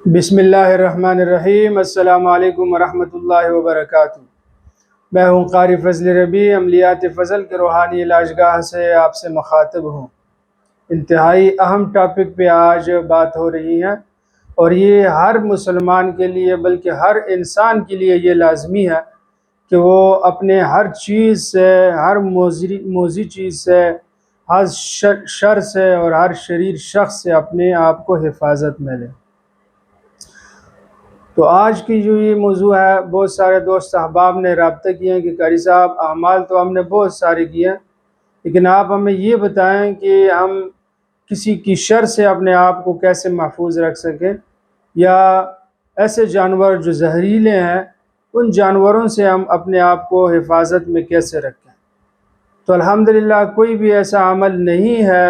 بسم اللہ الرحمن الرحیم۔ السلام علیکم ورحمۃ اللہ وبرکاتہ۔ میں ہوں قاری فضل ربیع، عملیات فضل کے روحانی علاج گاہ سے آپ سے مخاطب ہوں۔ انتہائی اہم ٹاپک پہ آج بات ہو رہی ہے، اور یہ ہر مسلمان کے لیے بلکہ ہر انسان کے لیے یہ لازمی ہے کہ وہ اپنے ہر چیز سے، ہر موذی چیز سے، ہر شر سے اور ہر شریر شخص سے اپنے آپ کو حفاظت میں لے۔ تو آج کی جو یہ موضوع ہے، بہت سارے دوست احباب نے رابطہ کیے ہیں کہ قاری صاحب اعمال تو ہم نے بہت سارے کیے ہیں، لیکن آپ ہمیں یہ بتائیں کہ ہم کسی کی شر سے اپنے آپ کو کیسے محفوظ رکھ سکیں، یا ایسے جانور جو زہریلے ہیں ان جانوروں سے ہم اپنے آپ کو حفاظت میں کیسے رکھیں۔ تو الحمدللہ کوئی بھی ایسا عمل نہیں ہے،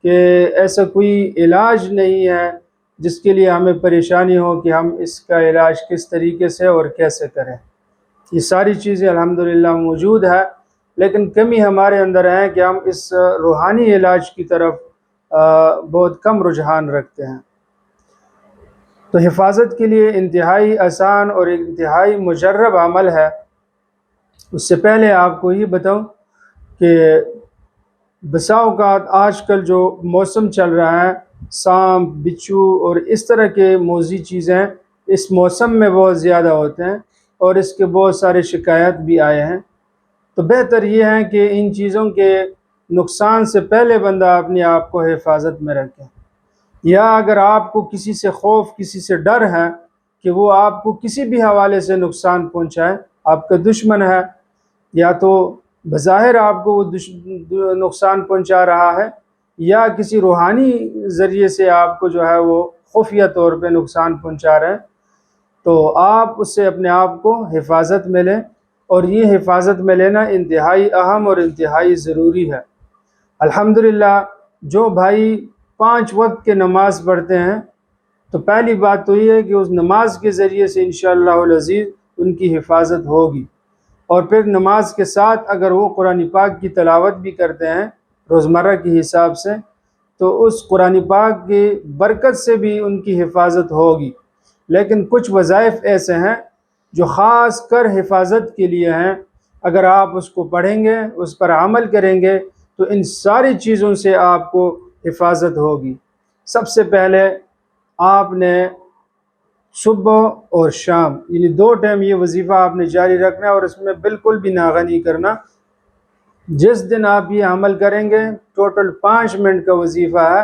کہ ایسا کوئی علاج نہیں ہے جس کے لیے ہمیں پریشانی ہو کہ ہم اس کا علاج کس طریقے سے اور کیسے کریں۔ یہ ساری چیزیں الحمدللہ موجود ہے، لیکن کمی ہمارے اندر ہے کہ ہم اس روحانی علاج کی طرف بہت کم رجحان رکھتے ہیں۔ تو حفاظت کے لیے انتہائی آسان اور انتہائی مجرب عمل ہے۔ اس سے پہلے آپ کو یہ بتاؤں کہ بسا اوقات آج کل جو موسم چل رہا ہے، سانپ، بچھو اور اس طرح کے موذی چیزیں اس موسم میں بہت زیادہ ہوتے ہیں، اور اس کے بہت سارے شکایات بھی آئے ہیں۔ تو بہتر یہ ہے کہ ان چیزوں کے نقصان سے پہلے بندہ اپنے آپ کو حفاظت میں رکھے، یا اگر آپ کو کسی سے خوف، کسی سے ڈر ہے کہ وہ آپ کو کسی بھی حوالے سے نقصان پہنچائے، آپ کا دشمن ہے، یا تو بظاہر آپ کو وہ نقصان پہنچا رہا ہے، یا کسی روحانی ذریعے سے آپ کو جو ہے وہ خفیہ طور پہ نقصان پہنچا رہے ہیں، تو آپ اس سے اپنے آپ کو حفاظت میں لیں۔ اور یہ حفاظت میں لینا انتہائی اہم اور انتہائی ضروری ہے۔ الحمدللہ جو بھائی 5 وقت کے نماز پڑھتے ہیں، تو پہلی بات تو یہ ہے کہ اس نماز کے ذریعے سے انشاءاللہ العزیز ان کی حفاظت ہوگی، اور پھر نماز کے ساتھ اگر وہ قرآن پاک کی تلاوت بھی کرتے ہیں روزمرہ کے حساب سے، تو اس قرآن پاک کی برکت سے بھی ان کی حفاظت ہوگی۔ لیکن کچھ وظائف ایسے ہیں جو خاص کر حفاظت کے لیے ہیں، اگر آپ اس کو پڑھیں گے، اس پر عمل کریں گے، تو ان ساری چیزوں سے آپ کو حفاظت ہوگی۔ سب سے پہلے آپ نے صبح اور شام، یعنی 2 ٹائم یہ وظیفہ آپ نے جاری رکھنا ہے، اور اس میں بالکل بھی ناغہ نہیں کرنا۔ جس دن آپ یہ عمل کریں گے، ٹوٹل 5 منٹ کا وظیفہ ہے،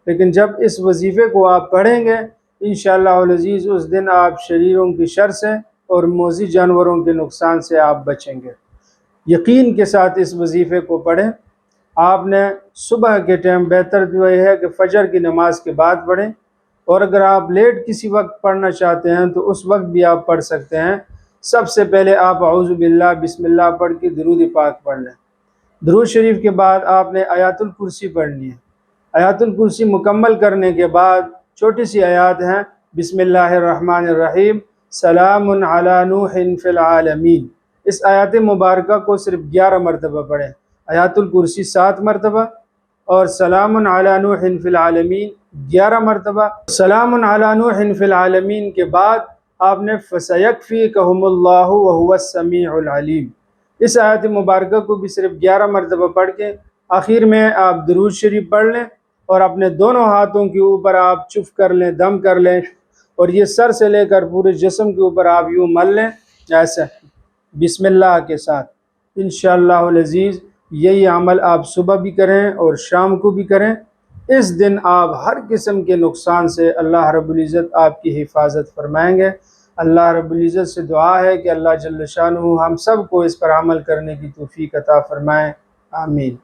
لیکن جب اس وظیفے کو آپ پڑھیں گے انشاءاللہ العزیز، اس دن آپ شریروں کی شر سے اور موذی جانوروں کے نقصان سے آپ بچیں گے۔ یقین کے ساتھ اس وظیفے کو پڑھیں۔ آپ نے صبح کے ٹائم، بہتر جو یہ ہے کہ فجر کی نماز کے بعد پڑھیں، اور اگر آپ لیٹ کسی وقت پڑھنا چاہتے ہیں تو اس وقت بھی آپ پڑھ سکتے ہیں۔ سب سے پہلے آپ اعوذ باللہ بسم اللہ پڑھ کے درود پاک پڑھ لیں۔ درود شریف کے بعد آپ نے آیات الکرسی پڑھنی ہے۔ آیات الکرسی مکمل کرنے کے بعد چھوٹی سی آیات ہیں، بسم اللہ الرحمن الرحیم، سلام علی نوح فی العالمین۔ اس آیات مبارکہ کو صرف 11 مرتبہ پڑھیں۔ آیات الکرسی 7 مرتبہ، اور سلام علی نوح فی العالمین 11 مرتبہ۔ سلام علی نوح فی العالمین کے بعد آپ نے فَسَيَكْفِيكَهُمُ اللَّهُ وَهُوَ السَّمِيعُ الْعَلِيمُ، اس آیت مبارکہ کو بھی صرف 11 مرتبہ پڑھ کے آخر میں آپ درود شریف پڑھ لیں، اور اپنے دونوں ہاتھوں کے اوپر آپ چف کر لیں، دم کر لیں، اور یہ سر سے لے کر پورے جسم کے اوپر آپ یوں مل لیں ایسے بسم اللہ کے ساتھ۔ انشاءاللہ العزیز یہی عمل آپ صبح بھی کریں اور شام کو بھی کریں۔ اس دن آپ ہر قسم کے نقصان سے اللہ رب العزت آپ کی حفاظت فرمائیں گے۔ اللہ رب العزت سے دعا ہے کہ اللہ جل شانہ ہم سب کو اس پر عمل کرنے کی توفیق عطا فرمائیں، آمین۔